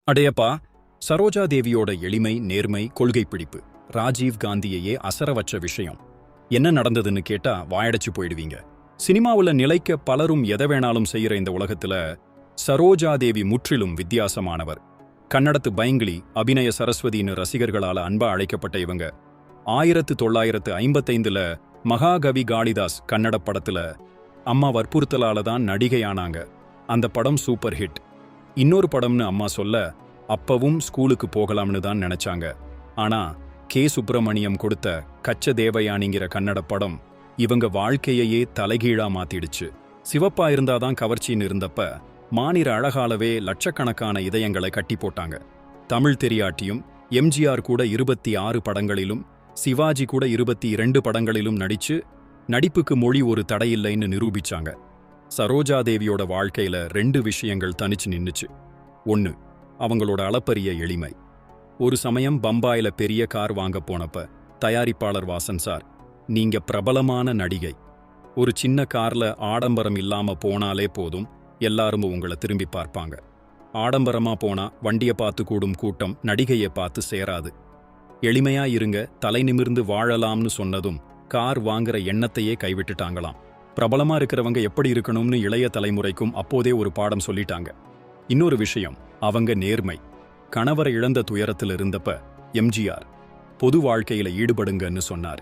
அடையப்பா, சரோஜா தேவியோட எளிமை, நேர்மை, கொள்கை பிடிப்பு ராஜீவ் காந்தியையே அசர வச்ச விஷயம். என்ன நடந்ததுன்னு கேட்டா வாயடைச்சு போயிடுவீங்க. சினிமாவுல நிலைக்க பலரும் எதை வேணாலும் செய்யற இந்த உலகத்துல சரோஜா தேவி முற்றிலும் வித்தியாசமானவர். கன்னடத்து பைங்கிளி, அபிநய சரஸ்வதின்னு ரசிகர்களால அன்பா அழைக்கப்பட்ட இவங்க 1955ல மகாகவி காளிதாஸ் கன்னட படத்துல அம்மா வற்புறுத்தலால தான் நடிகையானாங்க. அந்த படம் சூப்பர் ஹிட். இன்னொரு படம்னு அம்மா சொல்ல அப்பவும் ஸ்கூலுக்கு போகலாம்னு தான் நினைச்சாங்க. ஆனா கே சுப்பிரமணியம் கொடுத்த கச்ச தேவயானிங்கிற கன்னட படம் இவங்க வாழ்க்கையையே தலைகீழா மாத்திடுச்சு. சிவப்பா இருந்தாதான் கவர்ச்சின்னு இருந்தப்ப மாநிற அழகாலவே லட்சக்கணக்கான இதயங்களை கட்டி போட்டாங்க. தமிழ் தெரியாட்டியும் எம்ஜிஆர் கூட 26 படங்களிலும் சிவாஜி கூட 22 படங்களிலும் நடிச்சு நடிப்புக்கு மொழி ஒரு தடையில்லைன்னு நிரூபிச்சாங்க. சரோஜா தேவியோட வாழ்க்கையில 2 விஷயங்கள் தனிச்சு நின்னுச்சு. ஒன்னு, அவங்களோட அளப்பரிய எளிமை. ஒரு சமயம் பம்பாயில பெரிய கார் வாங்க போனப்ப தயாரிப்பாளர் வாசன் சார், நீங்க பிரபலமான நடிகை, ஒரு சின்ன கார்ல ஆடம்பரம் இல்லாம போனாலே போதும், எல்லாரும் உங்களை திரும்பி பார்ப்பாங்க. ஆடம்பரமா போனா வண்டிய பார்த்து கூடும் கூட்டம் நடிகையை பார்த்து சேராது. எளிமையா இருங்க, தலை நிமிர்ந்து வாழலாம்னு சொன்னதும் கார் வாங்குற எண்ணத்தையே கைவிட்டுட்டாங்களாம். பிரபலமா இருக்கிறவங்க எப்படி இருக்கணும்னு இளைய தலைமுறைக்கும் அப்போதே ஒரு பாடம் சொல்லிட்டாங்க. இன்னொரு விஷயம், அவங்க நேர்மை. கணவரை இழந்த துயரத்தில் இருந்தப்ப எம்ஜிஆர் பொது வாழ்க்கையில ஈடுபடுங்கன்னு சொன்னார்.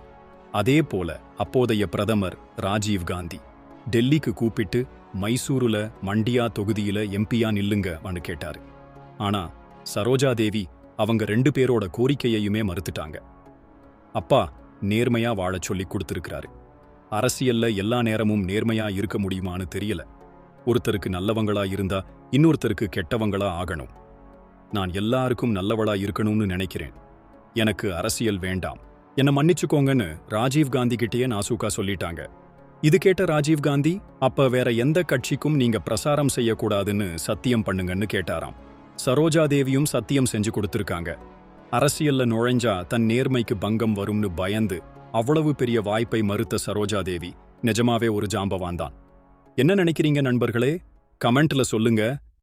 அதே போல அப்போதைய பிரதமர் ராஜீவ் காந்தி டெல்லிக்கு கூப்பிட்டு மைசூருல மண்டியா தொகுதியில எம்பியா நில்லுங்கன்னு கேட்டாரு. ஆனா சரோஜா தேவி அவங்க 2 பேரோட கோரிக்கையையுமே மறுத்துட்டாங்க. அப்பா நேர்மையா வாழச் சொல்லி கொடுத்திருக்கிறாரு. அரசியல்ல எல்லா நேரமும் நேர்மையா இருக்க முடியுமான்னு தெரியல. ஒருத்தருக்கு நல்லவங்களா இருந்தா இன்னொருத்தருக்கு கெட்டவங்களா ஆகணும். நான் எல்லாருக்கும் நல்லவளா இருக்கணும்னு நினைக்கிறேன். எனக்கு அரசியல் வேண்டாம், என்ன மன்னிச்சுக்கோங்கன்னு ராஜீவ் காந்தி கிட்டேயே நாசூக்கா சொல்லிட்டாங்க. இது கேட்ட ராஜீவ் காந்தி, அப்ப வேற எந்த கட்சிக்கும் நீங்க பிரசாரம் செய்யக்கூடாதுன்னு சத்தியம் பண்ணுங்கன்னு கேட்டாராம். சரோஜா தேவியும் சத்தியம் செஞ்சு கொடுத்திருக்காங்க. அரசியல்ல நுழைஞ்சா தன் நேர்மைக்கு பங்கம் வரும்னு பயந்து அவ்வளவு பெரிய வாய்ப்பை மறுத்த சரோஜா தேவி நிஜமாவே ஒரு ஜாம்பவான் தான். என்ன நினைக்கிறீங்க நண்பர்களே? கமெண்ட்ல சொல்லுங்க.